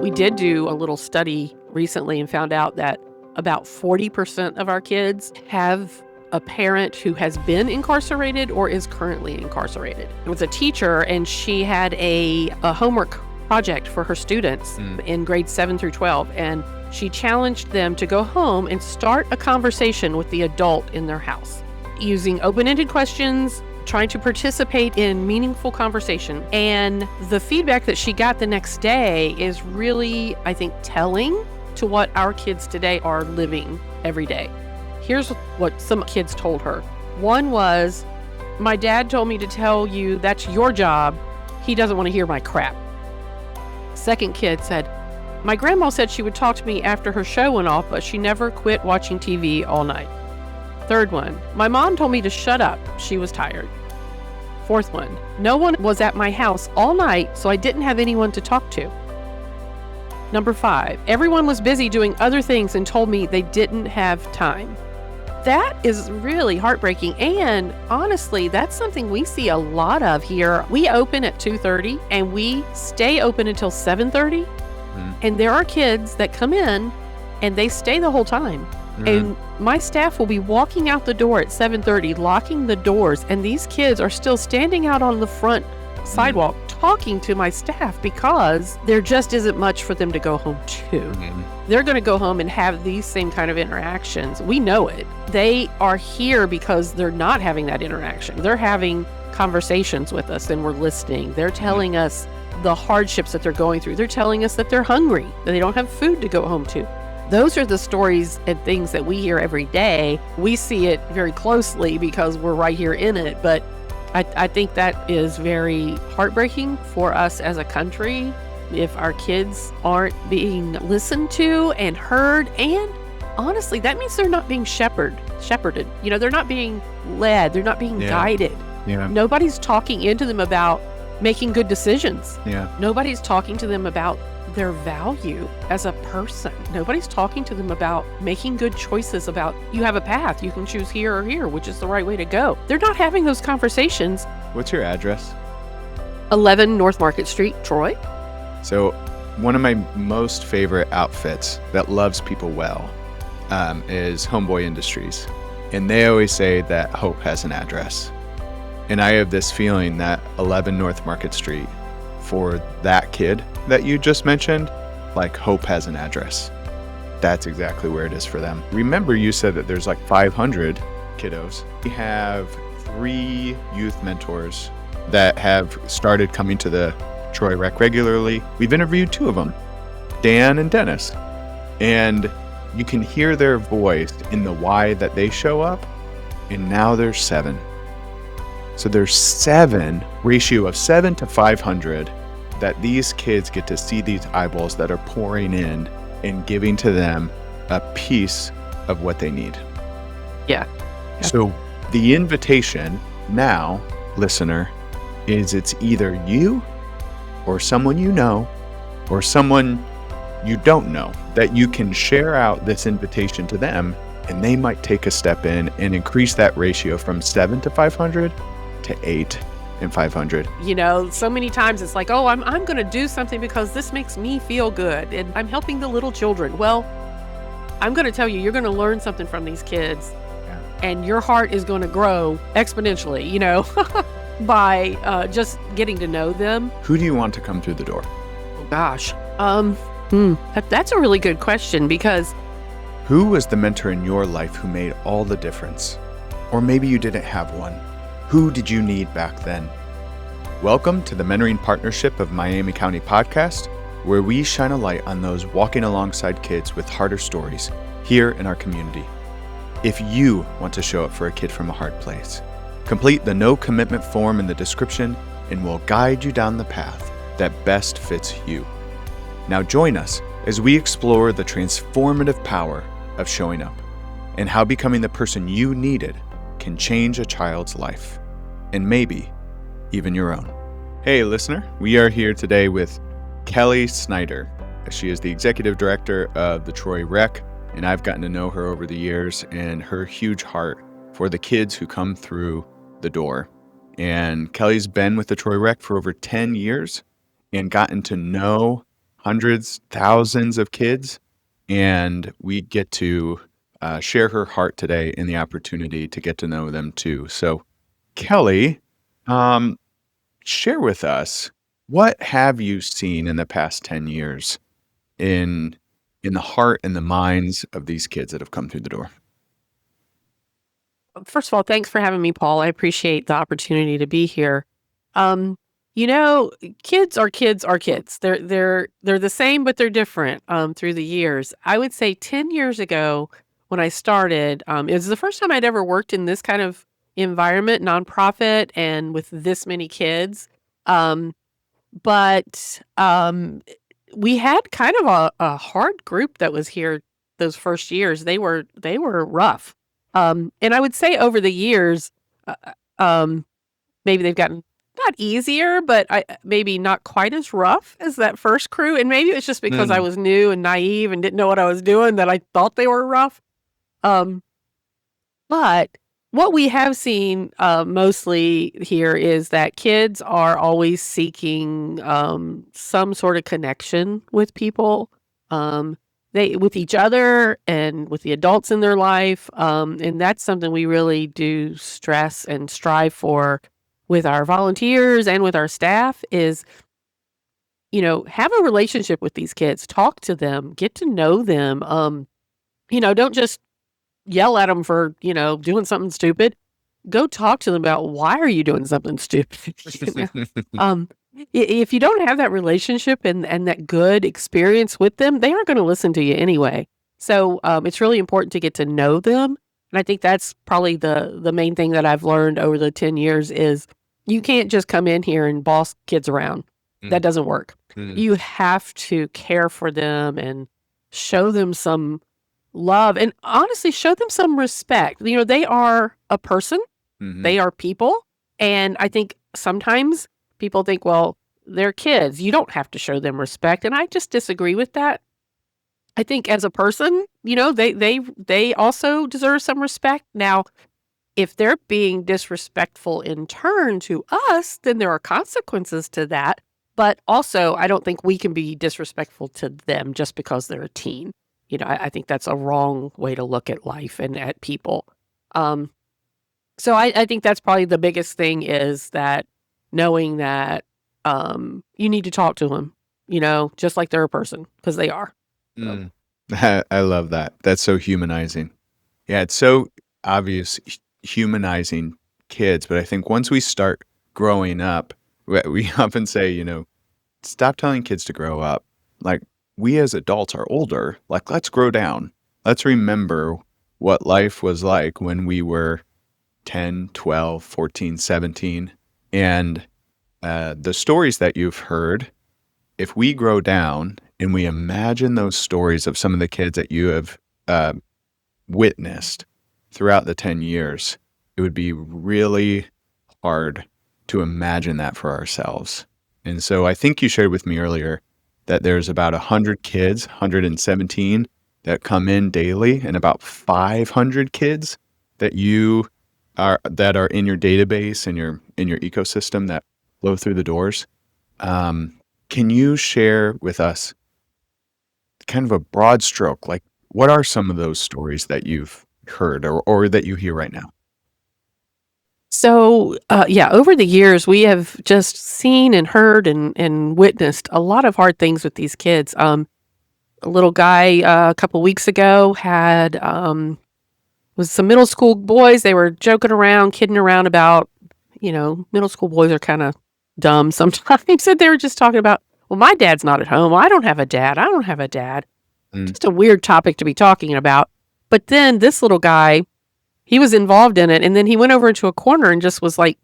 We did do a little study recently and found out that about 40% of our kids have a parent who has been incarcerated or is currently incarcerated. It was a teacher, and she had a homework project for her students in grades 7 through 12, and she challenged them to go home and start a conversation with the adult in their house using open-ended questions, trying to participate in meaningful conversation. And the feedback that she got the next day is really, I think, telling to what our kids today are living every day. Here's what some kids told her. One was, "My dad told me to tell you that's your job. He doesn't want to hear my crap." Second kid said, "My grandma said she would talk to me after her show went off, but she never quit watching TV all night." Third one, "My mom told me to shut up. She was tired." Fourth one, "No one was at my house all night, so I didn't have anyone to talk to." Number 5, "Everyone was busy doing other things and told me they didn't have time." That is really heartbreaking. And honestly, that's something we see a lot of here. We open at 2:30 and we stay open until 7:30. And there are kids that come in and they stay the whole time. And my staff will be walking out the door at 7:30, locking the doors, and these kids are still standing out on the front sidewalk talking to my staff because there just isn't much for them to go home to. They're going to go home and have these same kind of interactions. We know it. They are here because they're not having that interaction. They're having conversations with us and we're listening. They're telling us the hardships that they're going through. They're telling us that they're hungry, that they don't have food to go home to. Those are the stories and things that we hear every day. We see it very closely because we're right here in it. But I think that is very heartbreaking for us as a country if our kids aren't being listened to and heard. And honestly, that means they're not being shepherded. You know, they're not being led. They're not being guided. Nobody's talking into them about making good decisions. Nobody's talking to them about their value as a person. Nobody's talking to them about making good choices about, you have a path, you can choose here or here, which is the right way to go. They're not having those conversations. What's your address? 11 North Market Street, Troy. So one of my most favorite outfits that loves people well is Homeboy Industries. And they always say that hope has an address. And I have this feeling that 11 North Market Street, for that kid that you just mentioned, like hope has an address. That's exactly where it is for them. Remember, you said that there's like 500 kiddos. We have 3 youth mentors that have started coming to the Troy Rec regularly. We've interviewed 2 of them, Dan and Dennis. And you can hear their voice in the why that they show up. And now there's 7. So there's 7, ratio of 7 to 500, that these kids get to see these eyeballs that are pouring in and giving to them a piece of what they need. Yeah. So the invitation now, listener, is it's either you or someone you know or someone you don't know that you can share out this invitation to them, and they might take a step in and increase that ratio from 7 to 500 to 8 and 500. You know, so many times it's like, oh, I'm going to do something because this makes me feel good and I'm helping the little children. Well, I'm going to tell you, you're going to learn something from these kids and your heart is going to grow exponentially, you know, by just getting to know them. Who do you want to come through the door? Oh, gosh. That's a really good question, because who was the mentor in your life who made all the difference? Or maybe you didn't have one. Who did you need back then? Welcome to the Mentoring Partnership of Miami County podcast, where we shine a light on those walking alongside kids with harder stories here in our community. If you want to show up for a kid from a hard place, complete the no commitment form in the description and we'll guide you down the path that best fits you. Now join us as we explore the transformative power of showing up and how becoming the person you needed can change a child's life, and maybe even your own. Hey listener, we are here today with Kelly Snyder. She is the executive director of the Troy Rec, and I've gotten to know her over the years and her huge heart for the kids who come through the door. And Kelly's been with the Troy Rec for over 10 years and gotten to know hundreds, thousands of kids, and we get to share her heart today and the opportunity to get to know them too. So, Kelly, um, share with us, what have you seen in the past 10 years in the heart and the minds of these kids that have come through the door? First of all, thanks for having me, Paul. I appreciate the opportunity to be here. Um, you know, kids are kids are kids. They're the same, but they're different through the years. I would say 10 years ago when I started, it was the first time I'd ever worked in this kind of environment, nonprofit, and with this many kids. Um, but we had kind of a hard group that was here those first years. They were rough. And I would say over the years, uh, maybe they've gotten not easier, but maybe not quite as rough as that first crew. And maybe it's just because I Mm, was new and naive and didn't know what I was doing that I thought they were rough. Um, but what we have seen mostly here is that kids are always seeking some sort of connection with people, with each other and with the adults in their life, and that's something we really do stress and strive for with our volunteers and with our staff. Is have a relationship with these kids, talk to them, get to know them. Don't just yell at them for, doing something stupid. Go talk to them about why are you doing something stupid, you know? Um, if you don't have that relationship and that good experience with them, they aren't gonna listen to you anyway. So, it's really important to get to know them, and I think that's probably the main thing that I've learned over the 10 years is you can't just come in here and boss kids around. mm, That doesn't work. mm, You have to care for them and show them some love, and honestly, show them some respect. They are a person, mhm, they are people, and I think sometimes people think, "Well, they're kids, you don't have to show them respect," and I just disagree with that. I think as a person, they also deserve some respect. Now, if they're being disrespectful in turn to us, then there are consequences to that, but also, I don't think we can be disrespectful to them just because they're a teen. I think that's a wrong way to look at life and at people. Um, so I think that's probably the biggest thing is that knowing that, you need to talk to them, just like they're a person, because they are. So mm. I love that. That's so humanizing. Yeah, it's so obvious humanizing kids, but I think once we start growing up, we often say, stop telling kids to grow up. Like, we as adults are older. Like, let's grow down. Let's remember what life was like when we were 10, 12, 14, 17. And the stories that you've heard, if we grow down and we imagine those stories of some of the kids that you have uh, witnessed throughout the 10 years, it would be really hard to imagine that for ourselves. And so I think you shared with me earlier that there's about 100 kids, 117 that come in daily, and about 500 kids that are in your database and in your ecosystem that flow through the doors. Um, can you share with us kind of a broad stroke, like what are some of those stories that you've heard or that you hear right now? yeah, over the years, we have just seen and heard and witnessed a lot of hard things with these kids. A little guy, a couple weeks ago had, was some middle school boys. They were joking around, kidding around about, middle school boys are kind of dumb sometimes. And they were just talking about, well, my dad's not at home. Well, I don't have a dad. I don't have a dad. Mm, Just a weird topic to be talking about. But then this little guy, he was involved in it. And then he went over into a corner and just was like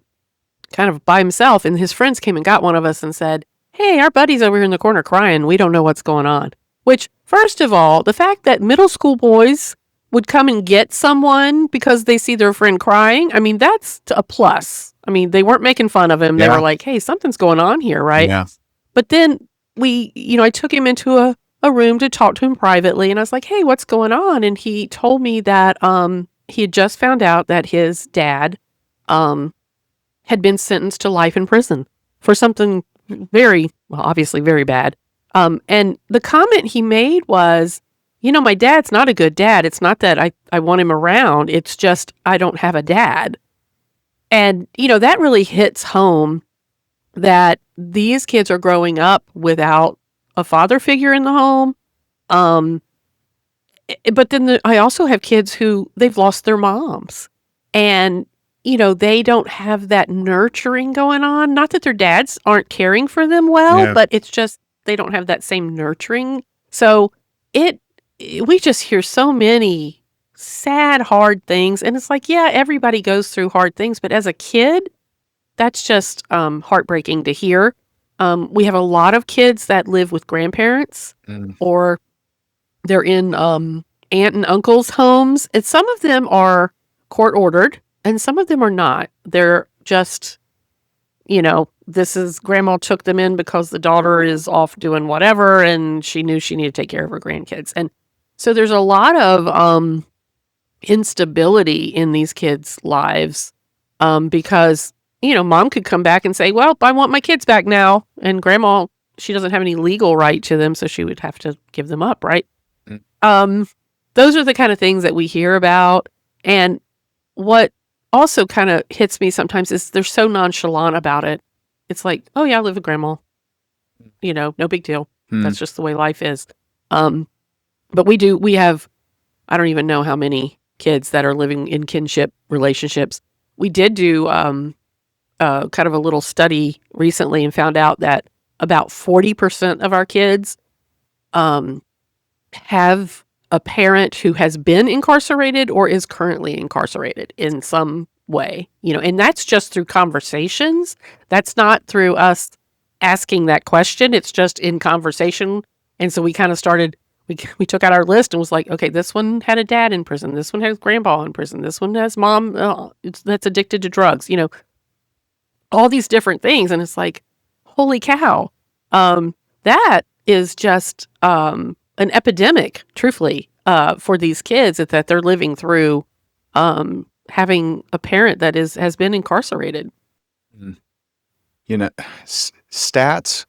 kind of by himself. And his friends came and got one of us and said, "Hey, our buddy's over here in the corner crying. We don't know what's going on." Which, first of all, the fact that middle school boys would come and get someone because they see their friend crying, I mean, that's a plus. I mean, they weren't making fun of him. They were yeah, like, "Hey, something's going on here, right?" yeah. But then I took him into a room to talk to him privately. And I was like, "Hey, what's going on?" And he told me that he had just found out that his dad um, had been sentenced to life in prison for something very, well, obviously very bad. And the comment he made was, my dad's not a good dad. It's not that I want him around. It's just I don't have a dad. And, that really hits home that these kids are growing up without a father figure in the home. But then I also have kids who they've lost their moms. And, they don't have that nurturing going on. Not that their dads aren't caring for them well, Yeah. but it's just they don't have that same nurturing. So we just hear so many sad, hard things. And it's like, yeah, everybody goes through hard things. But as a kid, that's just heartbreaking to hear. We have a lot of kids that live with grandparents Mm. or they're in aunt and uncle's homes. And some of them are court ordered and some of them are not. They're just, this is grandma took them in because the daughter is off doing whatever and she knew she needed to take care of her grandkids. And so there's a lot of instability in these kids' lives because, mom could come back and say, well, I want my kids back now. And grandma, she doesn't have any legal right to them, so she would have to give them up, right? Mm. Those are the kind of things that we hear about. And what also kind of hits me sometimes is they're so nonchalant about it. It's like, oh yeah, I live with grandma. No big deal. That's just the way life is. But we have, I don't even know how many kids that are living in kinship relationships. We did do kind of a little study recently and found out that about 40% of our kids have a parent who has been incarcerated or is currently incarcerated in some way, and that's just through conversations. That's not through us asking that question. It's just in conversation. And so we kind of started, we took out our list and was like, okay, this one had a dad in prison. This one has grandpa in prison. This one has mom that's addicted to drugs, all these different things. And it's like, holy cow. That is just an epidemic, truthfully, for these kids that they're living through having a parent that has been incarcerated. Mm. Stats,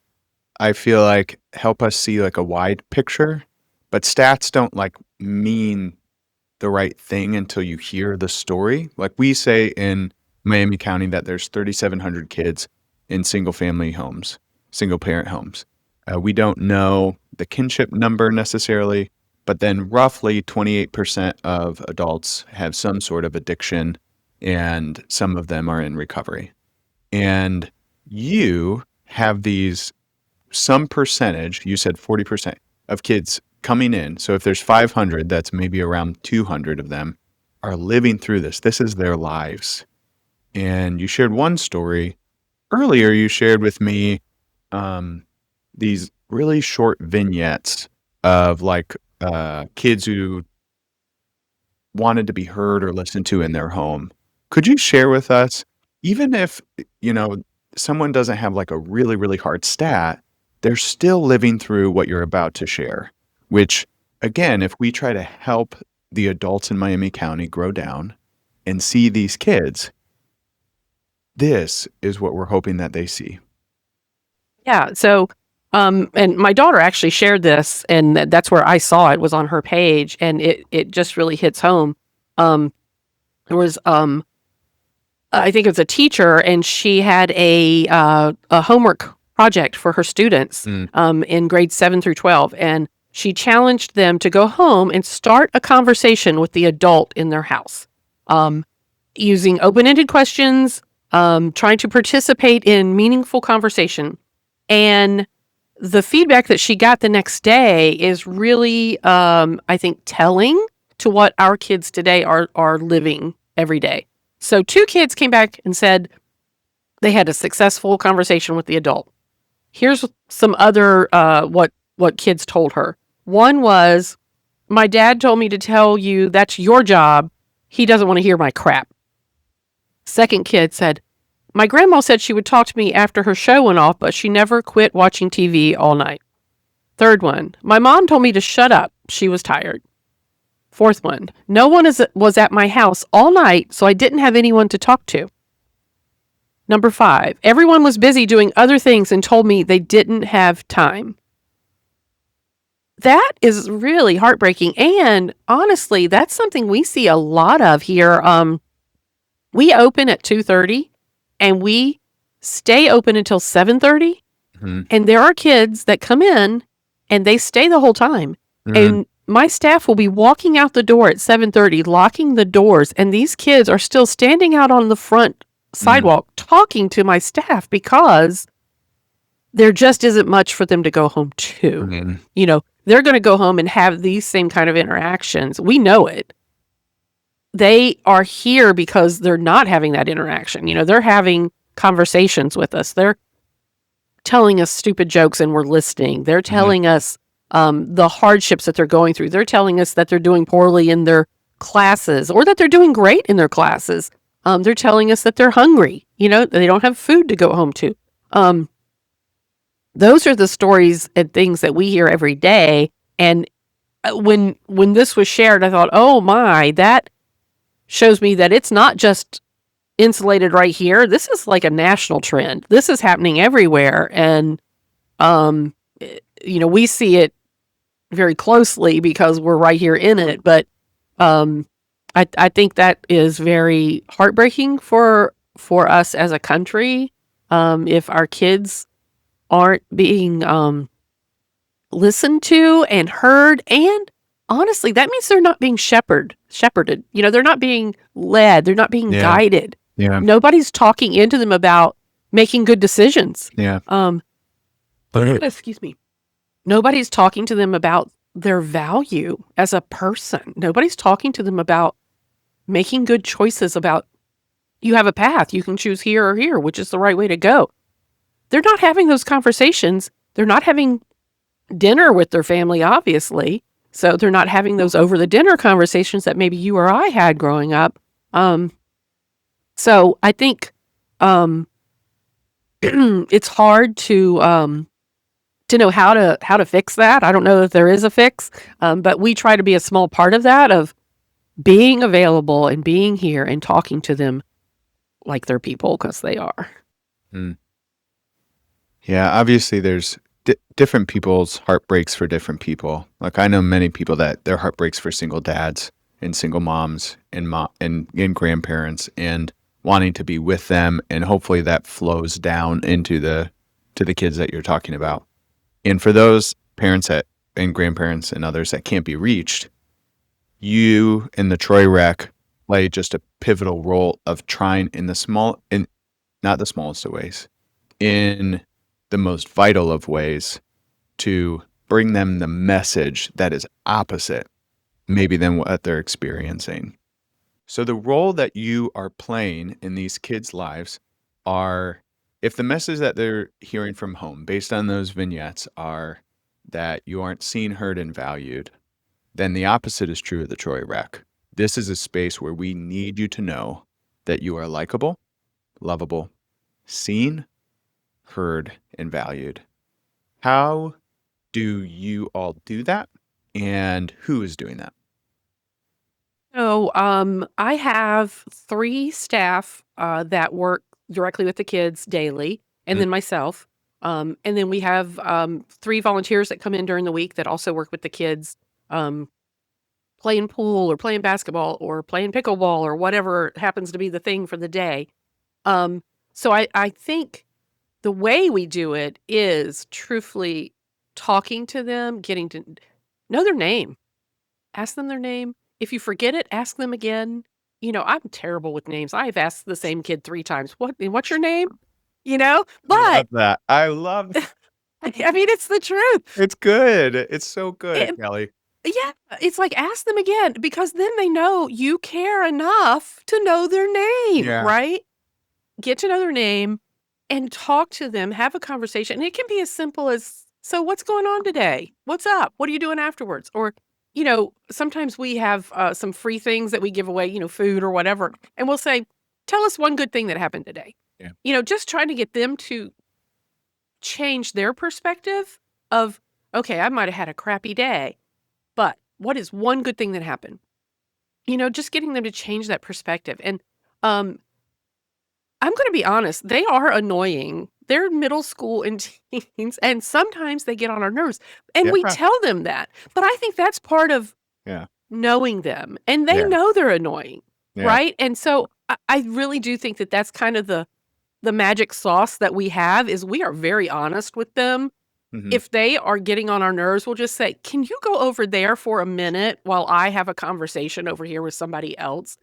I feel like help us see like a wide picture, but stats don't like mean the right thing until you hear the story. Like we say in Miami County that there's 3,700 kids in single parent homes. We don't know the kinship number necessarily, but then roughly 28% of adults have some sort of addiction and some of them are in recovery. And you have some percentage, you said 40% of kids coming in. So if there's 500, that's maybe around 200 of them are living through this. This is their lives. And you shared one story earlier. You shared with me these really short vignettes of like kids who wanted to be heard or listened to in their home. Could you share with us, even if, someone doesn't have like a really, really hard stat, they're still living through what you're about to share, which again, if we try to help the adults in Miami County grow down and see these kids, this is what we're hoping that they see. Yeah. So, and my daughter actually shared this, and that's where I saw it, was on her page, and it just really hits home. There was, I think it was a teacher, and she had a homework project for her students in grades 7 through 12, and she challenged them to go home and start a conversation with the adult in their house, using open-ended questions, trying to participate in meaningful conversation. And the feedback that she got the next day is really, I think, telling to what our kids today are living every day. So 2 kids came back and said they had a successful conversation with the adult. Here's some other what kids told her. One was, my dad told me to tell you that's your job. He doesn't want to hear my crap. Second kid said, my grandma said she would talk to me after her show went off, but she never quit watching TV all night. Third one, my mom told me to shut up. She was tired. Fourth one, no one was at my house all night, so I didn't have anyone to talk to. Number 5, everyone was busy doing other things and told me they didn't have time. that is really heartbreaking. And honestly, that's something we see a lot of here. We open at 2:30 and we stay open until 7:30. Mhm. And there are kids that come in and they stay the whole time. Mhm. And my staff will be walking out the door at 7:30, locking the doors, and these kids are still standing out on the front Mhm. sidewalk talking to my staff because there just isn't much for them to go home to. Mhm. They're going to go home and have these same kind of interactions. We know it. They are here because they're not having that interaction. They're having conversations with us. They're telling us stupid jokes and we're listening. They're Mhm. telling us the hardships that they're going through. They're telling us that they're doing poorly in their classes or that they're doing great in their classes. They're telling us that they're hungry. They don't have food to go home to. Those are the stories and things that we hear every day. And when this was shared, I thought, oh my, that shows me that it's not just insulated right here. This is like a national trend. This is happening everywhere. And, we see it very closely because we're right here in it. But I think that is very heartbreaking for us as a country. If our kids aren't being listened to and heard, and honestly, that means they're not being shepherded. They're not being led. They're not being Yeah. guided. Yeah. Nobody's talking into them about making good decisions. Yeah. Excuse me. Nobody's talking to them about their value as a person. Nobody's talking to them about making good choices about you have a path. You can choose here or here, which is the right way to go. They're not having those conversations. They're not having dinner with their family, obviously. So they're not having those over the dinner conversations that maybe you or I had growing up. So I think it's hard to know how to fix that. I don't know if there is a fix, but we try to be a small part of that, of being available and being here and talking to them like they're people, because they are. Mm. Yeah, obviously there's different people's heartbreaks for different people. Like I know many people that their heartbreaks for single dads and single moms and grandparents and wanting to be with them, and hopefully that flows down into the kids that you're talking about. And for those parents and grandparents and others that can't be reached, you and the Troy Rec play just a pivotal role of trying in not the smallest of ways, in the most vital of ways, to bring them the message that is opposite maybe than what they're experiencing. So the role that you are playing in these kids' lives are, if the message that they're hearing from home based on those vignettes are that you aren't seen, heard, and valued, then the opposite is true of the Troy Rec. This is a space where we need you to know that you are likable, lovable, seen, heard, and valued. How do you all do that? And who is doing that? So, I have 3 staff that work directly with the kids daily, and Mm. then myself. And then we have 3 volunteers that come in during the week that also work with the kids, um, playing pool or playing basketball or playing pickleball or whatever happens to be the thing for the day. So I think the way we do it is truthfully talking to them, getting to know their name. Ask them their name. If you forget it, ask them again. I'm terrible with names. I've asked the same kid 3 times, "What's your name?" I But love that. I love I mean, it's the truth. it's good. It's so good, It Kelly. Yeah, it's like, ask them again, because then they know you care enough to know their name, Yeah. right? Get to know their name and talk to them, have a conversation. And it can be as simple as, "So what's going on today? What's up? What are you doing afterwards?" Or, sometimes we have some free things that we give away, food or whatever. And we'll say, "Tell us one good thing that happened today." Yeah. Just trying to get them to change their perspective of, okay, I might have had a crappy day, but what is one good thing that happened? Just getting them to change that perspective. And um, I'm going to be honest, they are annoying. They're middle school and teens, and sometimes they get on our nerves. And we Yeah. tell them that. But I think that's part of Yeah. knowing them. And they Yeah. know they're annoying, Yeah. right? And so I really do think that that's kind of the magic sauce that we have is we are very honest with them. Hmm. If they are getting on our nerves, we'll just say, "Can you go over there for a minute while I have a conversation over here with somebody else?"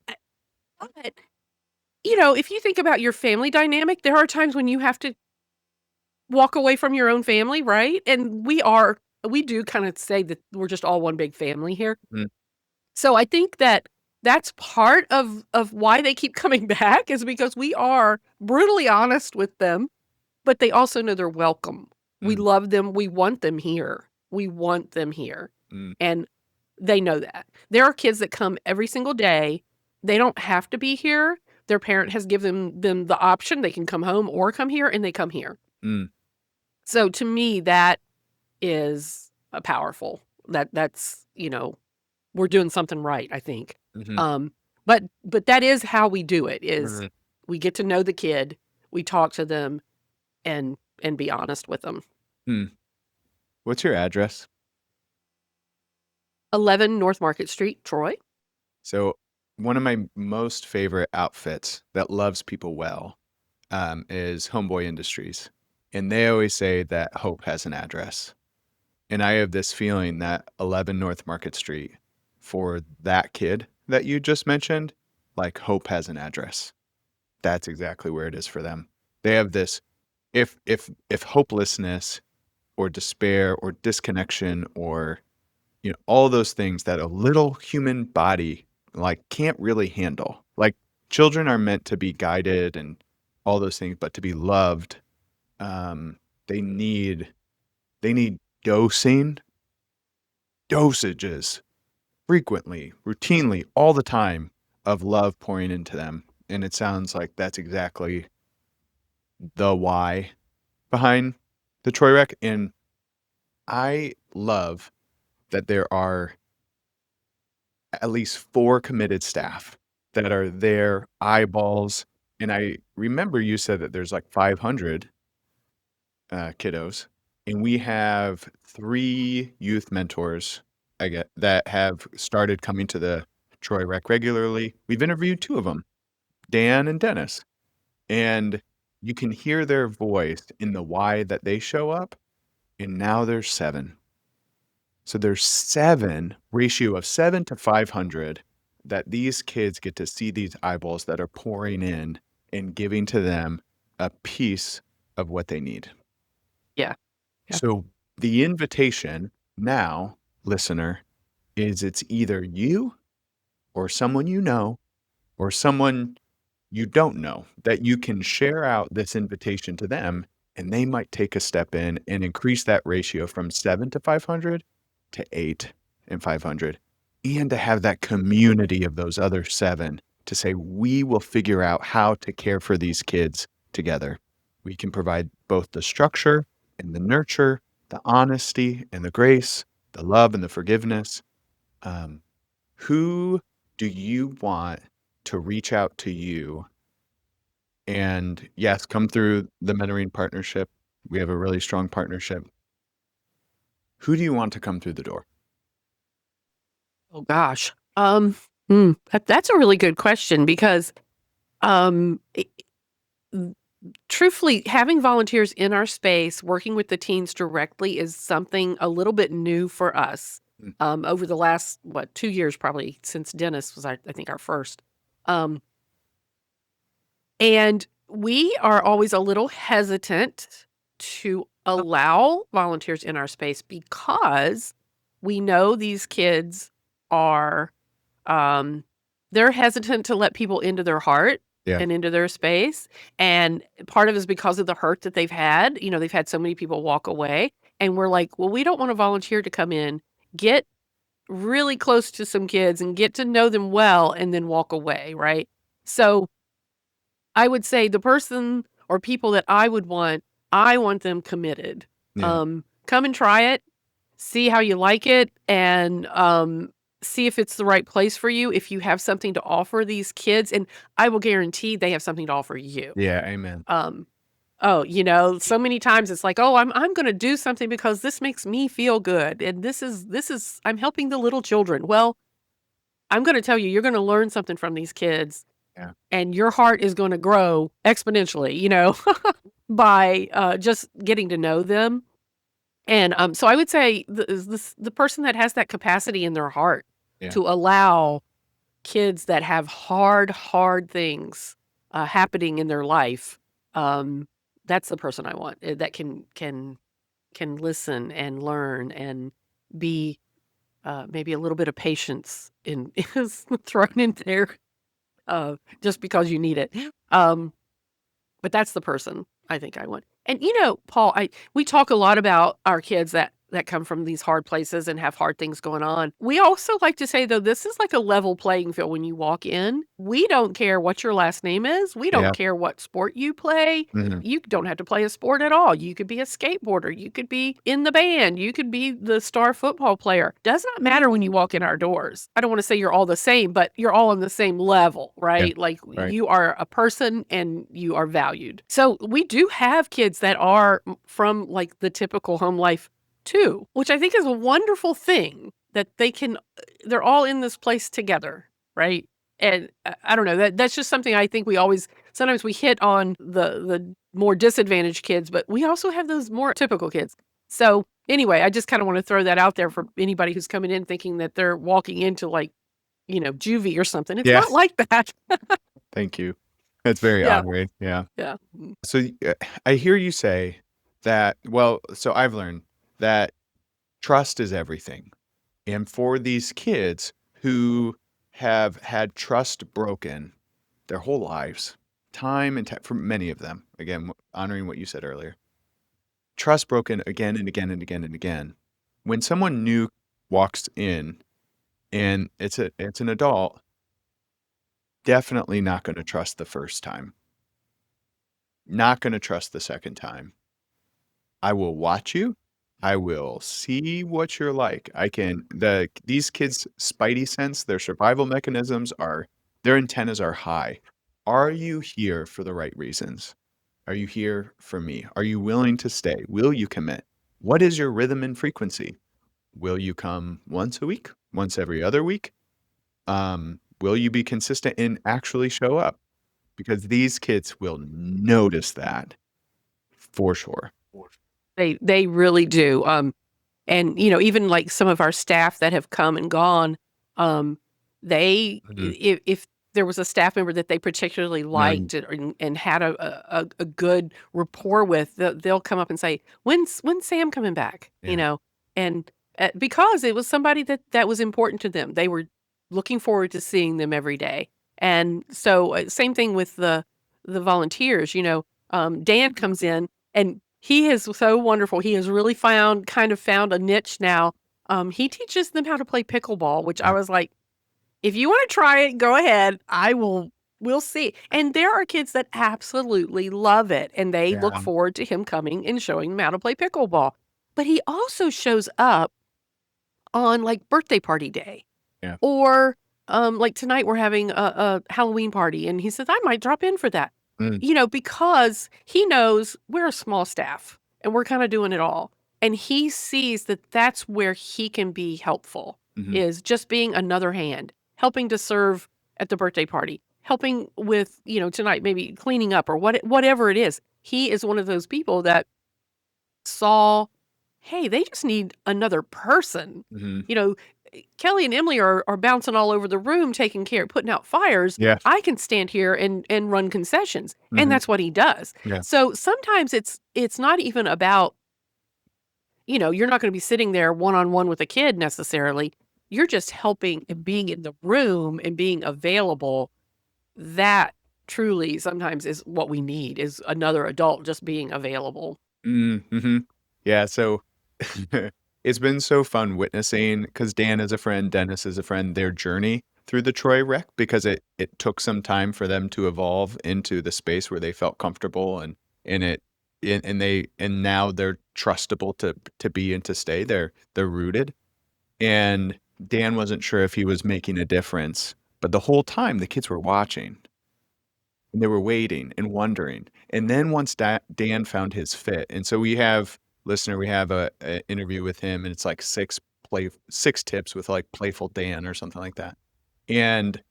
Uh, But, if you think about your family dynamic, there are times when you have to walk away from your own family, right? And we do kind of say that we're just all one big family here. Mm, So I think that that's part of why they keep coming back is because we are brutally honest with them, but they also know they're welcome. We mm, love them. We want them here. We want them here. mm, And they know that. There are kids that come every single day. They don't have to be here. Their parent has given them the option. They can come home or come here, and they come here. mm, So to me, that is a powerful. That's we're doing something right, I think. mhm, Um, but that is how we do it. Is mhm, we get to know the kid, we talk to them, and be honest with them. mm. What's your address? 11 North Market Street, Troy. So, one of my most favorite outfits that loves people well is Homeboy Industries. And they always say that hope has an address. And I have this feeling that 11 North Market Street, for that kid that you just mentioned, like hope has an address. That's exactly where it is for them. They have this, if hopelessness or despair or disconnection or all those things that a little human body like can't really handle. Like children are meant to be guided and all those things, but to be loved, um, they need they need dosing, dosages frequently, routinely, all the time of love pouring into them. And it sounds like that's exactly the why behind the Troy Rec. And I love that there are at least 4 committed staff that are their eyeballs, and I remember you said that there's, like, 500, kiddos, and we have 3 youth mentors, I get that have started coming to the Troy Rec regularly. We've interviewed 2 of them, Dan and Dennis, and you can hear their voice in the why that they show up, and now there's 7. So there's 7, ratio of 7 to 500 that these kids get to see these eyeballs that are pouring in and giving to them a piece of what they need. Yeah. Yeah. So the invitation now, listener, is it's either you or someone you know or someone you don't know that you can share out this invitation to them, and they might take a step in and increase that ratio from 7 to 500 to 8 and 500, and to have that community of those other 7 to say, we will figure out how to care for these kids together. We can provide both the structure and the nurture, the honesty and the grace, the love and the forgiveness. Who do you want to reach out to you? And yes, come through the mentoring partnership. We have a really strong partnership. Who do you want to come through the door? Oh gosh. That's a really good question because um i- truthfully, having volunteers in our space working with the teens directly is something a little bit new for us. Mm, Over the last 2 years probably since Dennis was I think our first. Um And we are always a little hesitant to allow volunteers in our space because we know these kids are um they're hesitant to let people into their heart yeah. and into their space. And part of it is because of the hurt that they've had. They've had so many people walk away. And we're like, well, we don't want a volunteer to come in, get really close to some kids and get to know them well and then walk away, right? So I would say the person or people that I want them committed. Yeah. Come and try it, see how you like it, and see if it's the right place for you, if you have something to offer these kids, and I will guarantee they have something to offer you. Yeah. Amen. Oh, so many times it's like, "Oh, I'm gonna do something because this makes me feel good, and this is I'm helping the little children." Well, I'm gonna tell you, you're gonna learn something from these kids, Yeah. and your heart is gonna grow exponentially, by, just getting to know them. And, so I would say the person that has that capacity in their heart Yeah. to allow kids that have hard things, happening in their life, um, that's the person I want, that can listen and learn and be, maybe a little bit of patience in is thrown in there, just because you need it. Um but that's the person I think I want. And, Paul, we talk a lot about our kids that come from these hard places and have hard things going on. We also like to say, though, this is like a level playing field when you walk in. We don't care what your last name is. We don't Yeah. care what sport you play. Mhm. You don't have to play a sport at all. You could be a skateboarder. You could be in the band. You could be the star football player. Does not matter when you walk in our doors. I don't want to say you're all the same, but you're all on the same level, Yeah. right? Like Right. you are a person and you are valued. So we do have kids that are from like the typical home life too, which I think is a wonderful thing that they're all in this place together, right? And I don't know, that's just something I think sometimes we hit on the more disadvantaged kids, but we also have those more typical kids. So anyway, I just kind of want to throw that out there for anybody who's coming in thinking that they're walking into like, juvie or something. It's Yeah. not like that. Thank you. That's very Yeah. honoring. Yeah. Yeah. So I hear you say that, well, so I've learned that trust is everything. And for these kids who have had trust broken their whole lives, time and time, for many of them, again, honoring what you said earlier, trust broken again and again and again and again. When someone new walks in and it's an adult, definitely not going to trust the first time, not going to trust the second time. I will watch you. I will see what you're like. These kids' spidey sense, their survival mechanisms their antennas are high. Are you here for the right reasons? Are you here for me? Are you willing to stay? Will you commit? What is your rhythm and frequency? Will you come once a week? Once every other week? Will you be consistent and actually show up? Because these kids will notice that for sure. They really do. And, even like some of our staff that have come and gone, um, Mhm. if there was a staff member that they particularly Mm, liked and had a good rapport with, they'll come up and say, when's Sam coming back? yeah. And because it was somebody that was important to them. They were looking forward to seeing them every day. And so same thing with the volunteers, Dan comes in and he is so wonderful. He has really kind of found a niche now. He teaches them how to play pickleball, which I Yeah. was like, if you want to try it, go ahead. We'll see. And there are kids that absolutely love it and they look Yeah. forward to him coming and showing them how to play pickleball. But he also shows up on like birthday party day Yeah. or, like tonight we're having a Halloween party and he says, I might drop in for that. Mm, Because he knows we're a small staff and we're kind of doing it all. And he sees that that's where he can be helpful mhm. is just being another hand, helping to serve at the birthday party, helping with, tonight, maybe cleaning up or whatever it is. He is one of those people that saw, hey, they just need another person. Mhm. You know, Kelly and Emily are bouncing all over the room, putting out fires. Yeah. I can stand here and run concessions. And Mhm. that's what he does. Yeah. So sometimes it's not even about, you're not going to be sitting there one-on-one with a kid necessarily. You're just helping and being in the room and being available. That truly sometimes is what we need is another adult just being available. Mhm. Yeah, so it's been so fun witnessing because Dan is a friend, Dennis is a friend, their journey through the Troy Rec because it took some time for them to evolve into the space where they felt comfortable and it and now they're trustable to be and to stay. They're rooted. And Dan wasn't sure if he was making a difference, but the whole time the kids were watching and they were waiting and wondering. And then once Dan found his fit, and so we have a interview with him, and it's like 6 tips with like playful Dan or something like that. And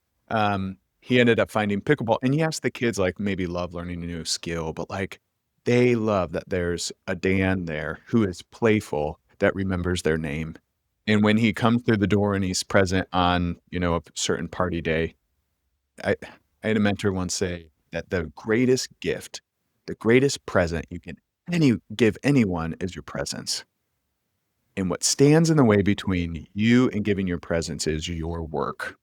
he ended up finding pickleball. And yes, the kids like maybe love learning a new skill, but like they love that there's a Dan there who is playful that remembers their name. And when he comes through the door and he's present on, a certain party day, I I had a mentor once say that the greatest gift, the greatest present you can give anyone is your presence. And what stands in the way between you and giving your presence is your work.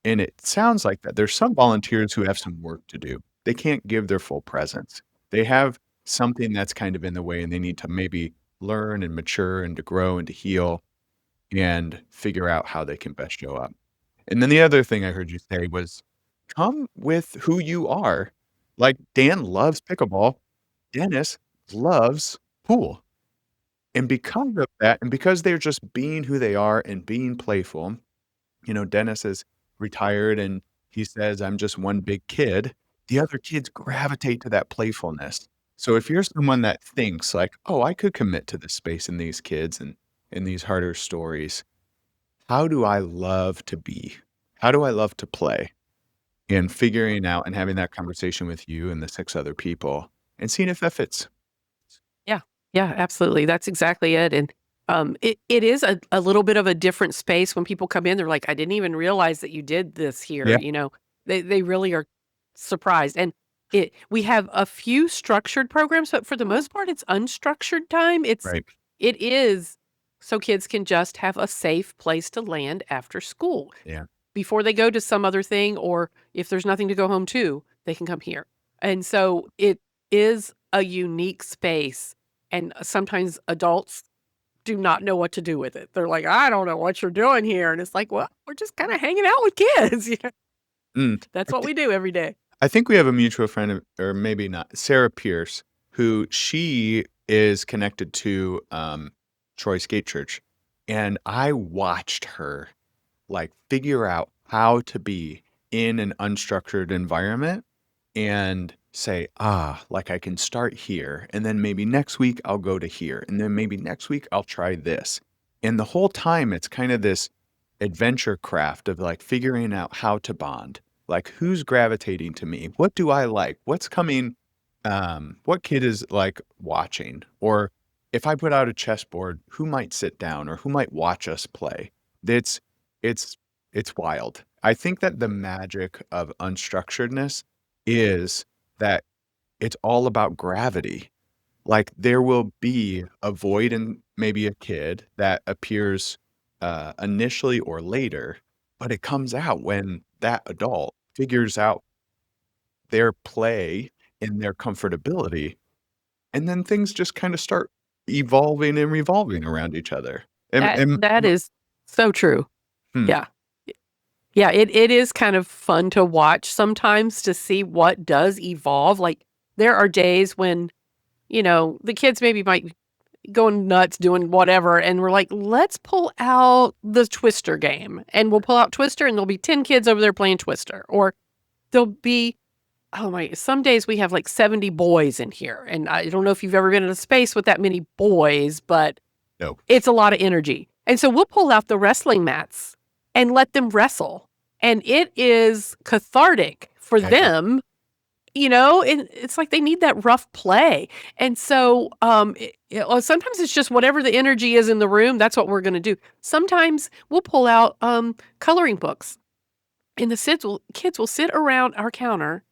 And it sounds like that there's some volunteers who have some work to do. They can't give their full presence. They have something that's kind of in the way and they need to maybe learn and mature and to grow and to heal and figure out how they can best show up. And then the other thing I heard you say was, "Come with who you are." Like, Dan loves pickleball, Dennis loves pool, and because of that, and because they're just being who they are and being playful, Dennis is retired and he says, "I'm just one big kid." The other kids gravitate to that playfulness. So if you're someone that thinks like, "Oh, I could commit to this space in these kids and in these harder stories, how do I love to be? How do I love to play?" And figuring out and having that conversation with you and the 6 other people and seeing if that fits. Yeah. Yeah, absolutely. That's exactly it. And it is a little bit of a different space when people come in. They're like, I didn't even realize that you did this here. Yeah, They really are surprised. And we have a few structured programs, but for the most part, it's unstructured time. right. It is so kids can just have a safe place to land after school Yeah. before they go to some other thing, or if there's nothing to go home to, they can come here. And so it is a unique space, and sometimes adults do not know what to do with it. They're like, "I don't know what you're doing here." And it's like, "Well, we're just kinda hanging out with kids." Mm. That's I what thi we do every day. I think we have a mutual friend, or maybe not, Sarah Pierce, who she is connected to, Troy Skate Church, and I watched her like figure out how to be in an unstructured environment and say, like I can start here. And then maybe next week I'll go to here. And then maybe next week I'll try this. And the whole time it's kind of this adventure craft of like figuring out how to bond. Like who's gravitating to me? What do I like? What's coming? What kid is like watching? Or if I put out a chessboard, who might sit down or who might watch us play? It's it's it's wild. I think that the magic of unstructuredness is that it's all about gravity. Like, there will be a void in maybe a kid that appears, initially or later, but it comes out when that adult figures out their play and their comfortability, and then things just kinda start evolving and revolving around each other. And That is so true. hmm, Yeah. Yeah, it is kind of fun to watch sometimes to see what does evolve. Like, there are days when, the kids maybe might be going nuts doing whatever, and we're like, "Let's pull out the Twister game." And we'll pull out Twister, and there'll be 10 kids over there playing Twister. Or there'll be oh my some days we have, like, 70 boys in here, and I don't know if you've ever been in a space with that many boys, but no. it's a lot of energy. And so we'll pull out the wrestling mats and let them wrestle. And it is cathartic for I bet. them, and it's like they need that rough play. And so sometimes it's just whatever the energy is in the room, that's what we're going to do. Sometimes we'll pull out coloring books, and the kids will sit around our counter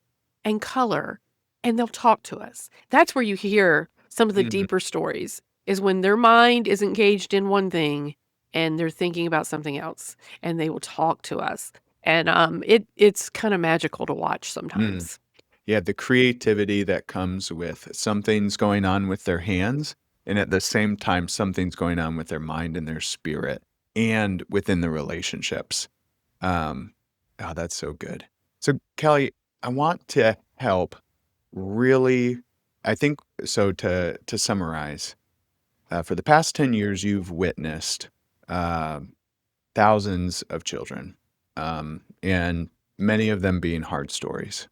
and color, and they'll talk to us. That's where you hear some of the Mhm, deeper stories, is when their mind is engaged in one thing and they're thinking about something else, and they will talk to us. And it's kind of magical to watch mm. sometimes. Yeah, the creativity that comes with something's going on with their hands, and at the same time, something's going on with their mind and their spirit and within the relationships. Um, oh, that's so good. So, Kelly, I want to help really, I think, so to summarize, for the past 10 years, you've witnessed um, thousands of children, and many of them being hard stories.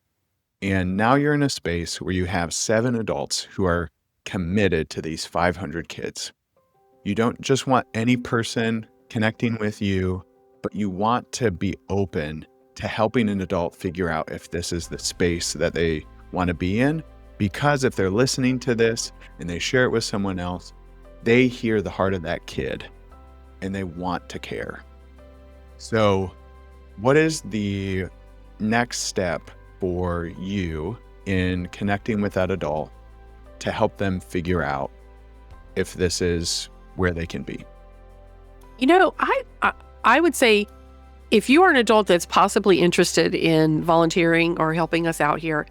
And now you're in a space where you have 7 adults who are committed to these 500 kids. You don't just want any person connecting with you, but you want to be open to helping an adult figure out if this is the space that they want to be in. Because if they're listening to this and they share it with someone else, they hear the heart of that kid and they want to care. So what is the next step for you in connecting with that adult to help them figure out if this is where they can be? I would say if you are an adult that's possibly interested in volunteering or helping us out here,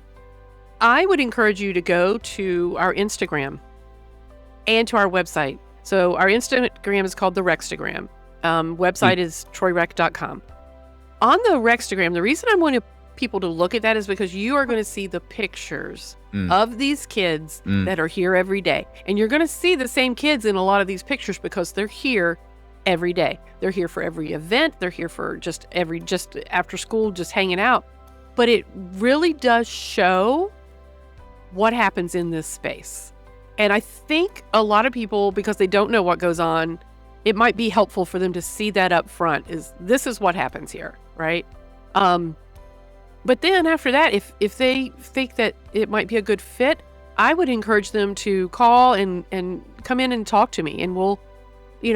I would encourage you to go to our Instagram and to our website. So our Instagram is called the Rextagram. Website is troyrec.com. On the Rextagram, the reason I want people to look at that is because you are going to see the pictures of these kids that are here every day. And you're going to see the same kids in a lot of these pictures because they're here every day. They're here for every event. They're here for just after school, just hanging out. But it really does show what happens in this space. And I think a lot of people, because they don't know what goes on, it might be helpful for them to see that up front, this is what happens here, right? But then after that, if they think that it might be a good fit, I would encourage them to call and come in and talk to me, and we'll,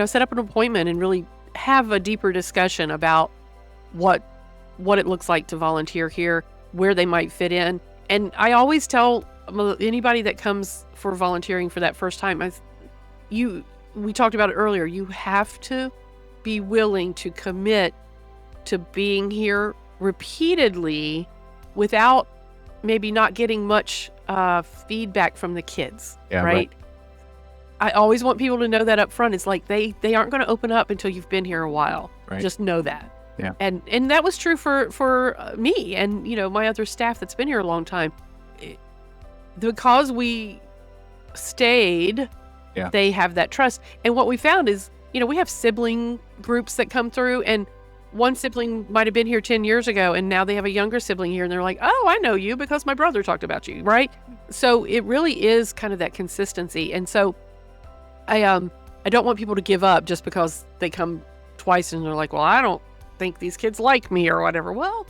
set up an appointment and really have a deeper discussion about what it looks like to volunteer here, where they might fit in. And I always tell anybody that comes for volunteering for that first time, we talked about it earlier, you have to be willing to commit to being here repeatedly without maybe not getting much feedback from the kids, right? I always want people to know that up front. It's like they aren't going to open up until you've been here a while. Right. Just know that. Yeah. And that was true for me and my other staff that's been here a long time. Because we stayed, they have that trust. And what we found is, we have sibling groups that come through, and one sibling might have been here 10 years ago, and now they have a younger sibling here, and they're like, oh, I know you because my brother talked about you, right? So it really is kind of that consistency. And so I don't want people to give up just because they come twice and they're like, well, I don't think these kids like me or whatever. Well,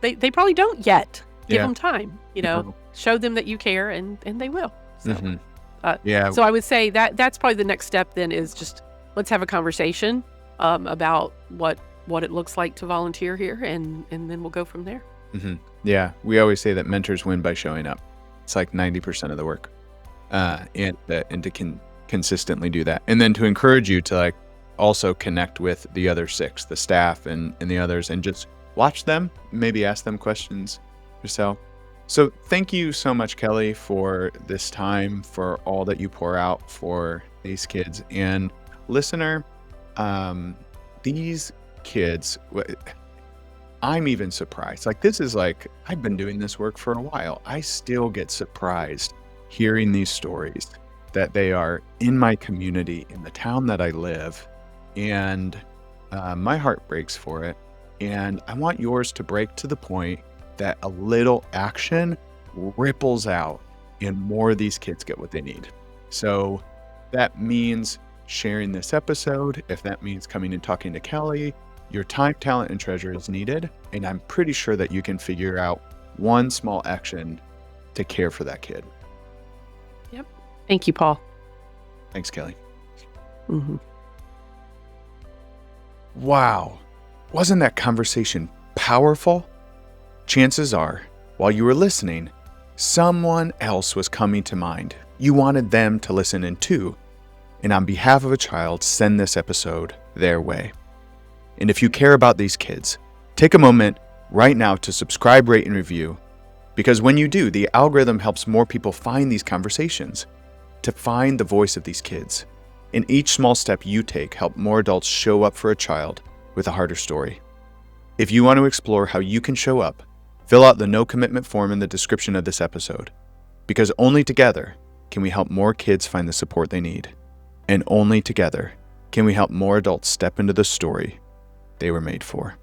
they probably don't yet. Give them time, show them that you care, and they will. So, so I would say that's probably the next step then, is just let's have a conversation about what it looks like to volunteer here, and then we'll go from there. Yeah, we always say that mentors win by showing up. It's like 90% of the work, and to consistently do that, and then to encourage you to also connect with the other 6, the staff and the others, and just watch them, maybe ask them questions yourself. So thank you so much, Kelly, for this time, for all that you pour out for these kids. And listener, these kids, I'm even surprised. This is I've been doing this work for a while. I still get surprised hearing these stories that they are in my community, in the town that I live. And my heart breaks for it. And I want yours to break to the point that a little action ripples out and more of these kids get what they need. So that means sharing this episode. If that means coming and talking to Kelly, your time, talent, and treasure is needed. And I'm pretty sure that you can figure out one small action to care for that kid. Yep. Thank you, Paul. Thanks, Kelly. Wow. Wasn't that conversation powerful? Chances are, while you were listening, someone else was coming to mind. You wanted them to listen in too. And on behalf of a child, send this episode their way. And if you care about these kids, take a moment right now to subscribe, rate, and review. Because when you do, the algorithm helps more people find these conversations, to find the voice of these kids. And each small step you take help more adults show up for a child with a harder story. If you want to explore how you can show up, fill out the no commitment form in the description of this episode, because only together can we help more kids find the support they need. And only together can we help more adults step into the story they were made for.